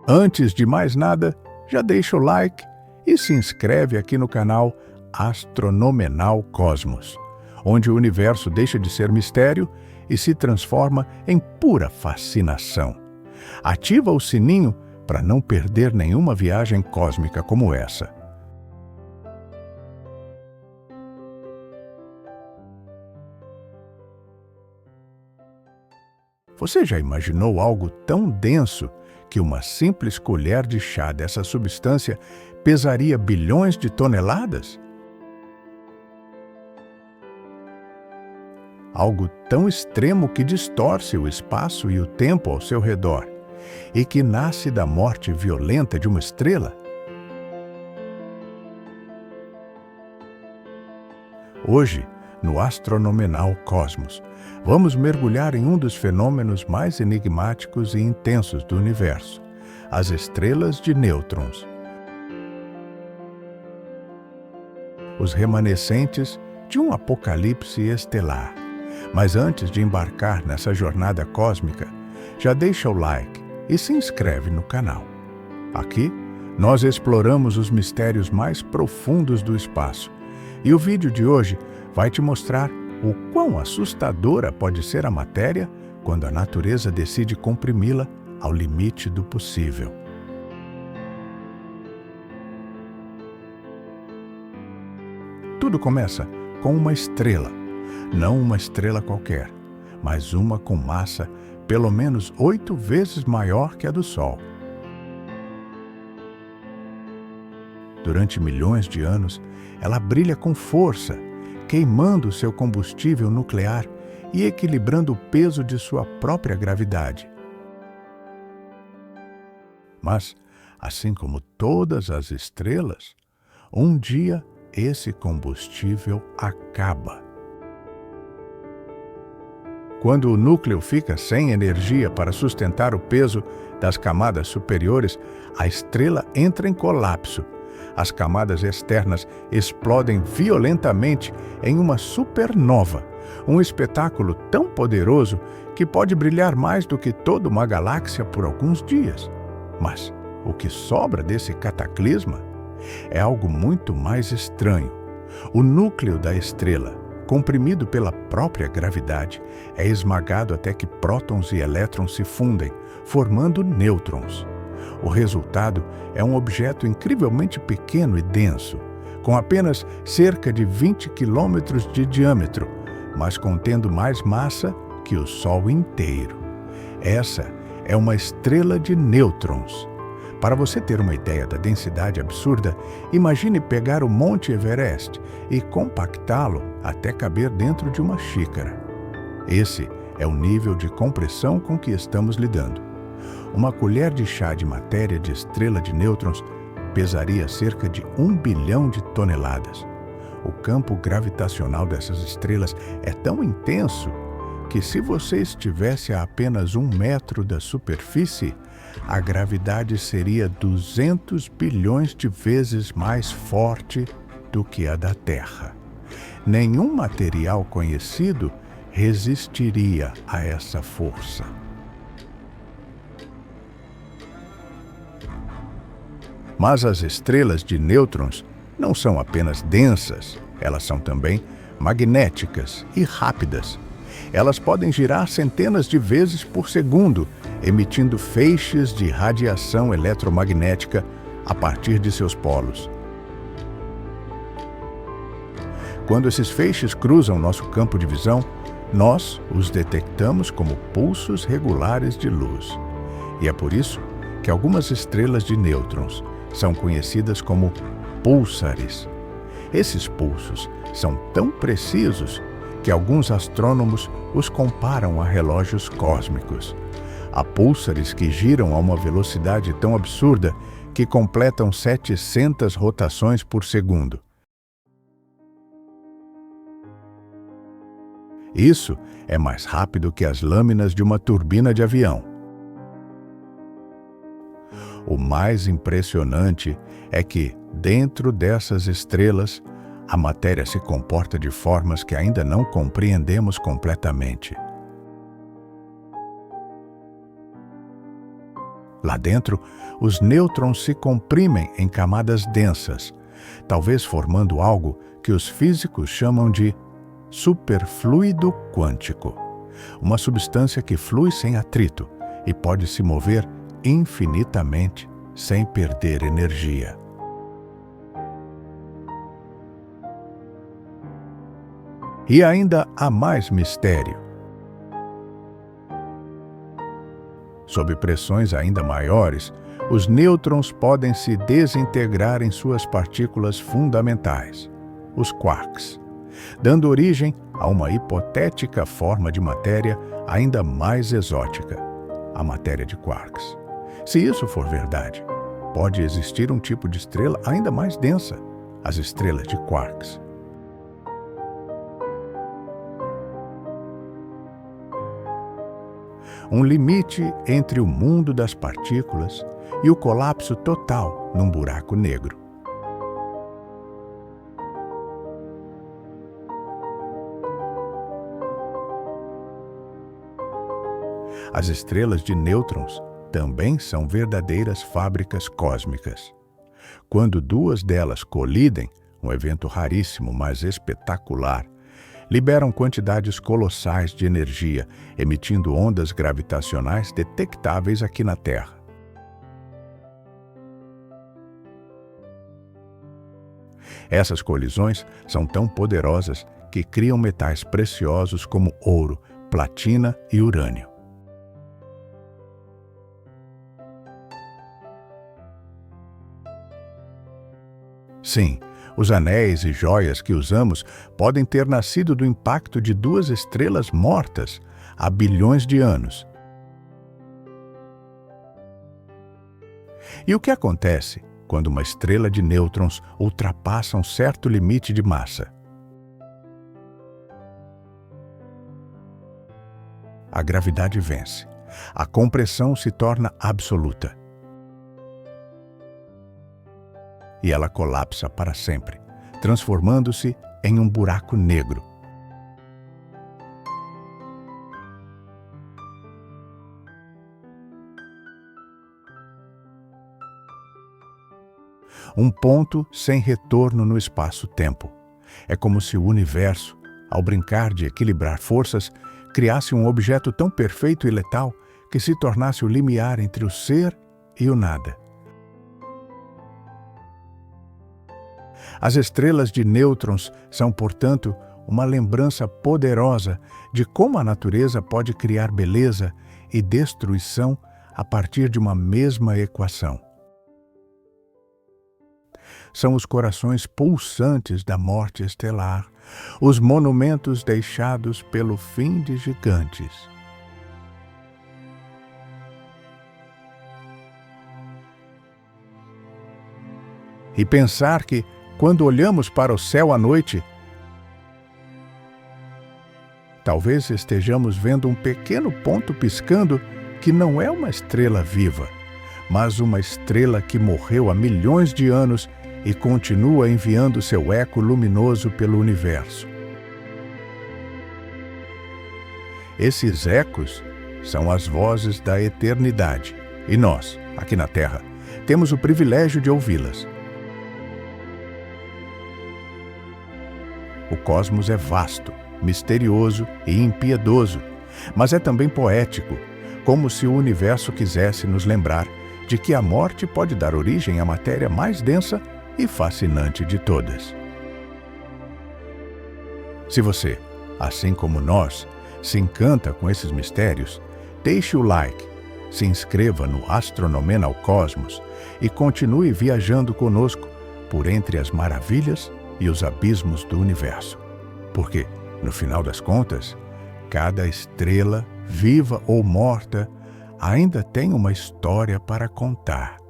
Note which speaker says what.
Speaker 1: Antes de mais nada, já deixa o like e se inscreve aqui no canal Astronomenal Cosmos, onde o universo deixa de ser mistério e se transforma em pura fascinação. Ativa o sininho para não perder nenhuma viagem cósmica como essa. Você já imaginou algo tão denso que uma simples colher de chá dessa substância pesaria bilhões de toneladas? Algo tão extremo que distorce o espaço e o tempo ao seu redor, e que nasce da morte violenta de uma estrela? Hoje, no Astronomenal Cosmos, vamos mergulhar em um dos fenômenos mais enigmáticos e intensos do universo, as estrelas de nêutrons. Os remanescentes de um apocalipse estelar. Mas antes de embarcar nessa jornada cósmica, já deixa o like e se inscreve no canal. Aqui, nós exploramos os mistérios mais profundos do espaço, e o vídeo de hoje vai te mostrar o quão assustadora pode ser a matéria quando a natureza decide comprimi-la ao limite do possível. Tudo começa com uma estrela, não uma estrela qualquer, mas uma com massa pelo menos 8 vezes maior que a do Sol. Durante milhões de anos, ela brilha com força, queimando seu combustível nuclear e equilibrando o peso de sua própria gravidade. Mas, assim como todas as estrelas, um dia esse combustível acaba. Quando o núcleo fica sem energia para sustentar o peso das camadas superiores, a estrela entra em colapso. As camadas externas explodem violentamente em uma supernova, um espetáculo tão poderoso que pode brilhar mais do que toda uma galáxia por alguns dias. Mas o que sobra desse cataclisma é algo muito mais estranho. O núcleo da estrela, comprimido pela própria gravidade, é esmagado até que prótons e elétrons se fundem, formando nêutrons. O resultado é um objeto incrivelmente pequeno e denso, com apenas cerca de 20 quilômetros de diâmetro, mas contendo mais massa que o Sol inteiro. Essa é uma estrela de nêutrons. Para você ter uma ideia da densidade absurda, imagine pegar o Monte Everest e compactá-lo até caber dentro de uma xícara. Esse é o nível de compressão com que estamos lidando. Uma colher de chá de matéria de estrela de nêutrons pesaria cerca de 1 bilhão de toneladas. O campo gravitacional dessas estrelas é tão intenso que, se você estivesse a apenas 1 metro da superfície, a gravidade seria 200 bilhões de vezes mais forte do que a da Terra. Nenhum material conhecido resistiria a essa força. Mas as estrelas de nêutrons não são apenas densas, elas são também magnéticas e rápidas. Elas podem girar centenas de vezes por segundo, emitindo feixes de radiação eletromagnética a partir de seus polos. Quando esses feixes cruzam nosso campo de visão, nós os detectamos como pulsos regulares de luz. E é por isso que algumas estrelas de nêutrons são conhecidas como púlsares. Esses pulsos são tão precisos que alguns astrônomos os comparam a relógios cósmicos. Há púlsares que giram a uma velocidade tão absurda que completam 700 rotações por segundo. Isso é mais rápido que as lâminas de uma turbina de avião. O mais impressionante é que, dentro dessas estrelas, a matéria se comporta de formas que ainda não compreendemos completamente. Lá dentro, os nêutrons se comprimem em camadas densas, talvez formando algo que os físicos chamam de superfluido quântico, uma substância que flui sem atrito e pode se mover infinitamente sem perder energia. E ainda há mais mistério. Sob pressões ainda maiores, os nêutrons podem se desintegrar em suas partículas fundamentais, os quarks, dando origem a uma hipotética forma de matéria ainda mais exótica, a matéria de quarks. Se isso for verdade, pode existir um tipo de estrela ainda mais densa, as estrelas de quarks. Um limite entre o mundo das partículas e o colapso total num buraco negro. As estrelas de nêutrons também são verdadeiras fábricas cósmicas. Quando duas delas colidem, um evento raríssimo, mas espetacular, liberam quantidades colossais de energia, emitindo ondas gravitacionais detectáveis aqui na Terra. Essas colisões são tão poderosas que criam metais preciosos como ouro, platina e urânio. Sim, os anéis e joias que usamos podem ter nascido do impacto de duas estrelas mortas há bilhões de anos. E o que acontece quando uma estrela de nêutrons ultrapassa um certo limite de massa? A gravidade vence. A compressão se torna absoluta. E ela colapsa para sempre, transformando-se em um buraco negro. Um ponto sem retorno no espaço-tempo. É como se o universo, ao brincar de equilibrar forças, criasse um objeto tão perfeito e letal que se tornasse o limiar entre o ser e o nada. As estrelas de nêutrons são, portanto, uma lembrança poderosa de como a natureza pode criar beleza e destruição a partir de uma mesma equação. São os corações pulsantes da morte estelar, os monumentos deixados pelo fim de gigantes. E pensar que, quando olhamos para o céu à noite, talvez estejamos vendo um pequeno ponto piscando que não é uma estrela viva, mas uma estrela que morreu há milhões de anos e continua enviando seu eco luminoso pelo universo. Esses ecos são as vozes da eternidade, e nós, aqui na Terra, temos o privilégio de ouvi-las. O cosmos é vasto, misterioso e impiedoso, mas é também poético, como se o universo quisesse nos lembrar de que a morte pode dar origem à matéria mais densa e fascinante de todas. Se você, assim como nós, se encanta com esses mistérios, deixe o like, se inscreva no Astronomena Cosmos e continue viajando conosco por entre as maravilhas e os abismos do universo. Porque, no final das contas, cada estrela, viva ou morta, ainda tem uma história para contar.